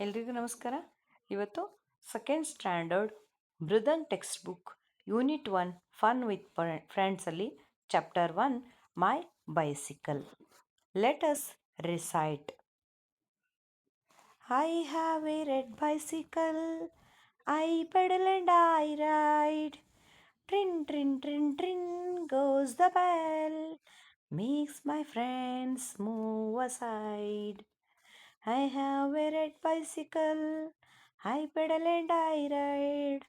ಎಲ್ರಿಗೂ ನಮಸ್ಕಾರ. ಇವತ್ತು ಸೆಕೆಂಡ್ ಸ್ಟ್ಯಾಂಡರ್ಡ್ ಬೃದನ್ text book unit 1 fun with ಫ್ರೆಂಡ್ಸಲ್ಲಿ chapter 1 my bicycle. Let us recite. I have a red bicycle, I pedal and I ride, trin trin trin trin goes the bell, makes my friends move aside. I have a red bicycle, I pedal and I ride.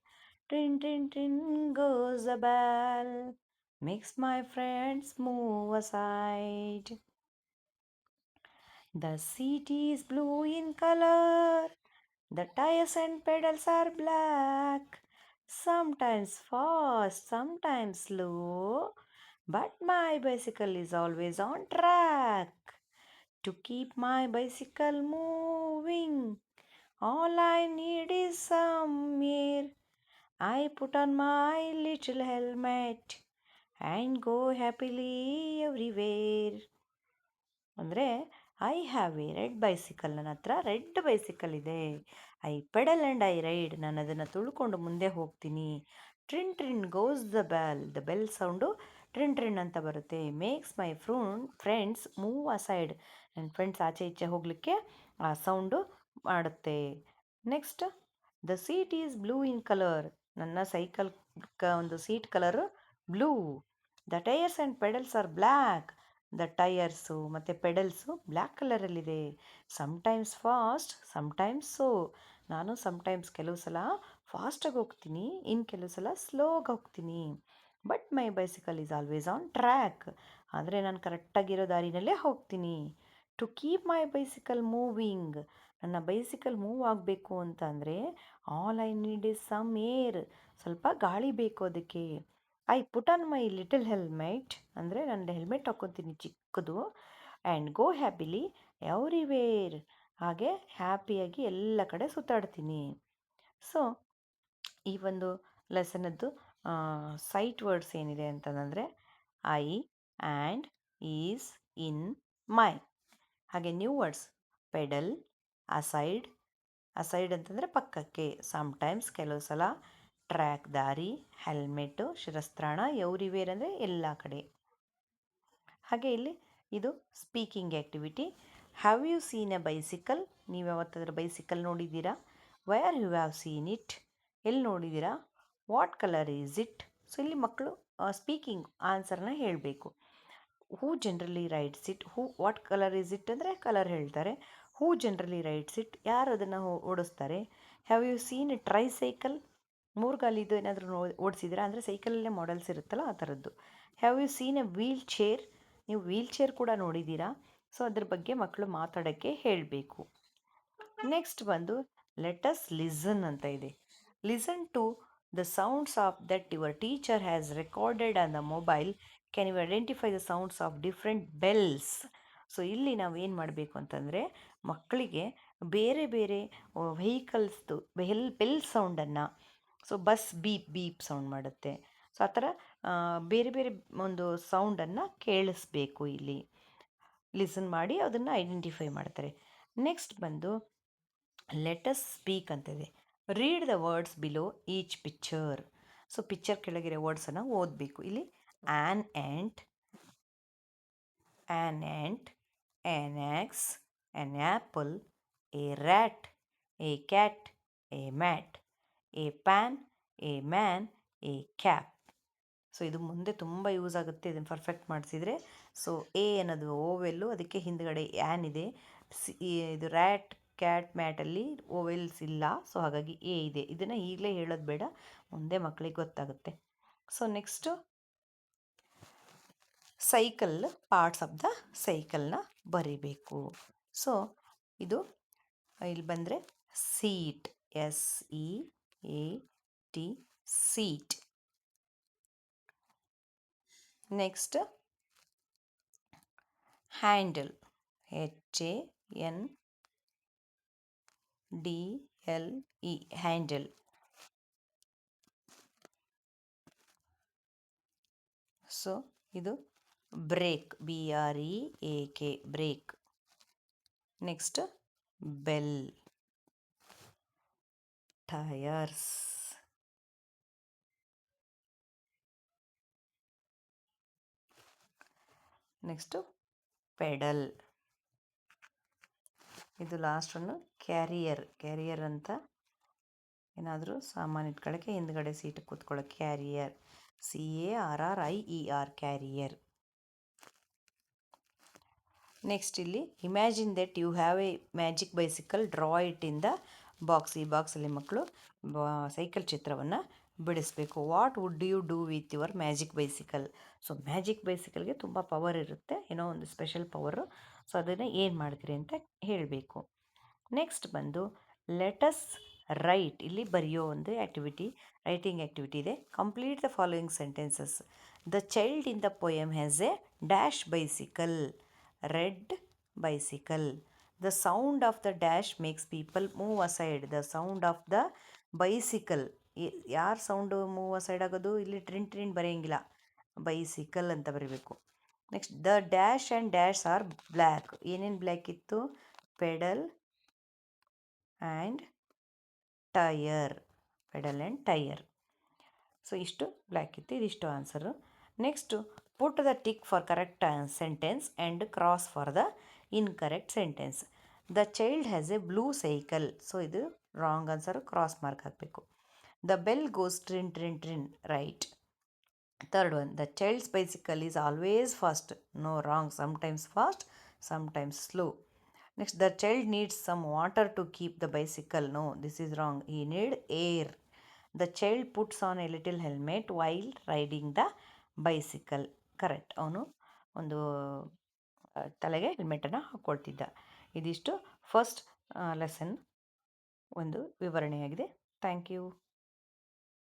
Trin trin trin goes the bell, makes my friends move aside. The seat is blue in color, the tires and pedals are black. Sometimes fast, sometimes slow, but my bicycle is always on track. To keep my bicycle moving, all I need is some air. I put on my little helmet and go happily everywhere. ಅಂದರೆ I have a red bicycle, ನನ್ನ ಹತ್ರ red bicycle ಇದೆ. I pedal and I ride, ನಾನು ಅದನ್ನು ತುಳ್ಕೊಂಡು ಮುಂದೆ ಹೋಗ್ತೀನಿ. Tring tring goes the bell sound tring tring ಅಂತ ಬರುತ್ತೆ. Makes my friends move aside, ನನ್ನ ಫ್ರೆಂಡ್ಸ್ ಆಚೆ ಈಚೆ ಹೋಗಲಿಕ್ಕೆ ಆ ಸೌಂಡು ಮಾಡುತ್ತೆ. Next, the seat is blue in colour, ನನ್ನ ಸೈಕಲ್ ಒಂದು seat colour blue. The tyres and pedals are black, the tyres ಮತ್ತು ಪೆಡಲ್ಸು ಬ್ಲ್ಯಾಕ್ ಕಲರಲ್ಲಿದೆ. ಸಮ್ಟೈಮ್ಸ್ ಫಾಸ್ಟ್, ಸಮ್ಟೈಮ್ಸ್ ಸೋ, ನಾನು ಸಮ್ಟೈಮ್ಸ್ ಕೆಲವು ಸಲ ಫಾಸ್ಟಾಗಿ ಹೋಗ್ತೀನಿ, ಇನ್ನು ಕೆಲವು ಸಲ ಸ್ಲೋಗಿ ಹೋಗ್ತೀನಿ. But my bicycle is always on track, ಆದರೆ ನಾನು ಕರೆಕ್ಟಾಗಿರೋ ದಾರಿನಲ್ಲೇ ಹೋಗ್ತೀನಿ. To keep my bicycle moving, ನನ್ನ ಬೈಸಿಕಲ್ ಮೂವ್ ಆಗಬೇಕು ಅಂತ ಅಂದರೆ all I need is some air, ಸ್ವಲ್ಪ ಗಾಳಿ ಬೇಕು ಅದಕ್ಕೆ. I put on my little helmet, ಅಂದರೆ ನಾನು ಹೆಲ್ಮೆಟ್ ಹಾಕ್ಕೊತೀನಿ ಚಿಕ್ಕದು. ಆ್ಯಂಡ್ ಗೋ ಹ್ಯಾಪಿಲಿ ಎವ್ರಿವೇರ್, ಹಾಗೆ ಹ್ಯಾಪಿಯಾಗಿ ಎಲ್ಲ ಕಡೆ ಸುತ್ತಾಡ್ತೀನಿ. ಸೊ ಈ ಒಂದು ಲೆಸನದ್ದು ಸೈಟ್ ವರ್ಡ್ಸ್ ಏನಿದೆ ಅಂತಂದರೆ ಐ, ಆ್ಯಂಡ್, ಈಸ್, ಇನ್, ಮೈ. ಹಾಗೆ new words pedal, aside, aside ಅಂತಂದರೆ ಪಕ್ಕಕ್ಕೆ, ಸಮ್ಟೈಮ್ಸ್ ಕೆಲವು ಸಲ, ಟ್ರ್ಯಾಕ್ ದಾರಿ, ಹೆಲ್ಮೆಟ್ಟು ಶಿರಸ್ತ್ರಾಣ, ಎವ್ರಿವೇರ್ ಅಂದರೆ ಎಲ್ಲ ಕಡೆ. ಹಾಗೆ ಇಲ್ಲಿ ಇದು speaking activity. Have you seen a bicycle, ನೀವು ಯಾವತ್ತಾದ್ರೂ ಬೈಸಿಕಲ್ ನೋಡಿದ್ದೀರಾ? Where you have seen it, ಎಲ್ಲಿ ನೋಡಿದ್ದೀರಾ? What colour is it. So ಇಲ್ಲಿ ಮಕ್ಕಳು ಸ್ಪೀಕಿಂಗ್ ಆನ್ಸರ್ನ ಹೇಳಬೇಕು. Who generally rides it, what colour is it ಅಂದರೆ ಕಲರ್ ಹೇಳ್ತಾರೆ. ಹೂ ಜನರಲಿ ರೈಡ್ಸ್ ಇಟ್, ಯಾರು ಅದನ್ನು ಓಡಿಸ್ತಾರೆ. Have you seen a tricycle, ಮೂರ್ಗಾಲಿದು ಏನಾದರೂ ಓಡಿಸಿದ್ದೀರಾ ಅಂದರೆ ಸೈಕಲಲ್ಲೇ ಮಾಡೆಲ್ಸ್ ಇರುತ್ತಲ್ಲ ಆ ಥರದ್ದು. Have you seen a wheel chair, ನೀವು ವೀಲ್ ಚೇರ್ ಕೂಡ ನೋಡಿದ್ದೀರಾ. ಸೊ ಅದ್ರ ಬಗ್ಗೆ ಮಕ್ಕಳು ಮಾತಾಡೋಕ್ಕೆ ಹೇಳಬೇಕು. ನೆಕ್ಸ್ಟ್ ಬಂದು ಲೆಟ್ ಅಸ್ ಲಿಸನ್ ಅಂತ ಇದೆ. Listen to the sounds of that your teacher has recorded on the mobile. Can you identify the sounds of different bells. So ಇಲ್ಲಿ ನಾವು ಏನು ಮಾಡಬೇಕು ಅಂತಂದರೆ ಮಕ್ಕಳಿಗೆ ಬೇರೆ ಬೇರೆ ವೆಹಿಕಲ್ಸ್ದು ಬೆಲ್ ಸೌಂಡನ್ನು, so bus beep beep sound ಮಾಡುತ್ತೆ. ಸೊ ಆ ಥರ ಬೇರೆ ಬೇರೆ ಒಂದು ಸೌಂಡನ್ನು ಕೇಳಿಸ್ಬೇಕು. ಇಲ್ಲಿ ಲಿಸನ್ ಮಾಡಿ ಅದನ್ನು ಐಡೆಂಟಿಫೈ ಮಾಡ್ತಾರೆ. ನೆಕ್ಸ್ಟ್ ಬಂದು ಲೆಟ್ ಅಸ್ ಸ್ಪೀಕ್ ಅಂತಿದೆ. Read the words below each picture. So picture ಕೆಳಗಿರೋ ವರ್ಡ್ಸನ್ನು ಓದಬೇಕು. ಇಲ್ಲಿ an ant, an ant, an axe, an apple, a rat, a cat, a mat, a pan, a man, a cap. So ಇದು ಮುಂದೆ ತುಂಬ use ಆಗುತ್ತೆ ಇದನ್ನು ಪರ್ಫೆಕ್ಟ್ ಮಾಡಿಸಿದರೆ. ಸೊ ಎ ಅನ್ನೋದು ಓವೆಲ್ಲು, ಅದಕ್ಕೆ ಹಿಂದ್ಗಡೆ ಆ್ಯನ್ ಇದೆ. ಇದು ರ್ಯಾಟ್, ಕ್ಯಾಟ್, ಮ್ಯಾಟಲ್ಲಿ ಓವೆಲ್ಸ್ ಇಲ್ಲ, ಸೊ ಹಾಗಾಗಿ ಎ ಇದೆ. ಇದನ್ನು ಈಗಲೇ ಹೇಳೋದು ಬೇಡ, ಮುಂದೆ ಮಕ್ಕಳಿಗೆ ಗೊತ್ತಾಗುತ್ತೆ. So next cycle, parts of the ಸೈಕಲ್ನ ಬರಿಬೇಕು. ಸೊ ಇದು ಇಲ್ಲಿ ಬಂದರೆ seat, SEAT, seat. Next handle, HANDLE, handle. So ಇದು brake, BREAK, brake. Next bell. Tyres. Next pedal. ಇದು ಲಾಸ್ಟ್ ಒನ್ನು ಕ್ಯಾರಿಯರ್ ಅಂತ ಏನಾದರೂ ಸಾಮಾನು ಇಟ್ಕೊಳ್ಳೋಕ್ಕೆ ಹಿಂದ್ಗಡೆ ಸೀಟ್ ಕೂತ್ಕೊಳ್ಳೋಕ್ಕೆ ಕ್ಯಾರಿಯರ್. CARRIER carrier. ನೆಕ್ಸ್ಟ್ ಇಲ್ಲಿ imagine that you have A magic bicycle, draw it in the box. ಈ ಬಾಕ್ಸಲ್ಲಿ ಮಕ್ಕಳು ಸೈಕಲ್ ಚಿತ್ರವನ್ನು ಬಿಡಿಸ್ಬೇಕು. What would you do with your magic bicycle? So magic ಬೈಸಿಕಲ್ಗೆ ತುಂಬ ಪವರ್ ಇರುತ್ತೆ, ಏನೋ ಒಂದು ಸ್ಪೆಷಲ್ ಪವರು. ಸೊ ಅದನ್ನು ಏನು ಮಾಡ್ತೀರಿ ಅಂತ ಹೇಳಬೇಕು. ನೆಕ್ಸ್ಟ್ ಬಂದು ಲೆಟಸ್ ರೈಟ್. ಇಲ್ಲಿ ಬರೆಯೋ ಒಂದು ರೈಟಿಂಗ್ ಆ್ಯಕ್ಟಿವಿಟಿ ಇದೆ. Complete the following sentences. The child in the poem has a dash bicycle, red bicycle. The sound of the dash makes people move aside. The sound of the bicycle. ಯಾರು sound move aside ಆಗೋದು? ಇಲ್ಲಿ tring ಬರೆಯೋಂಗಿಲ್ಲ, bicycle ಅಂತ ಬರೀಬೇಕು. Next the dash and dash are black. ಏನೇನು black ಇತ್ತು? Pedal and tyre. So ಇಷ್ಟು black ಇತ್ತು, ಇದಿಷ್ಟು answer. Next put the tick for correct sentence and cross for the incorrect sentence. The child has a blue cycle. So ಇದು wrong answer, cross mark ಹಾಕಬೇಕು. The bell goes trin, right. Third one, the child's bicycle is always fast. No, wrong. Sometimes fast, sometimes slow. Next, the child needs some water to keep the bicycle. No, this is wrong. He need air. The child puts on a little helmet while riding the bicycle. Correct. ಅವನು ಒಂದು ತಲೆಗೆ ಹೆಲ್ಮೆಟನ್ನು ಹಾಕ್ಕೊಳ್ತಿದ್ದ. ಇದಿಷ್ಟು first lesson ಒಂದು ವಿವರಣೆಯಾಗಿದೆ. Thank you.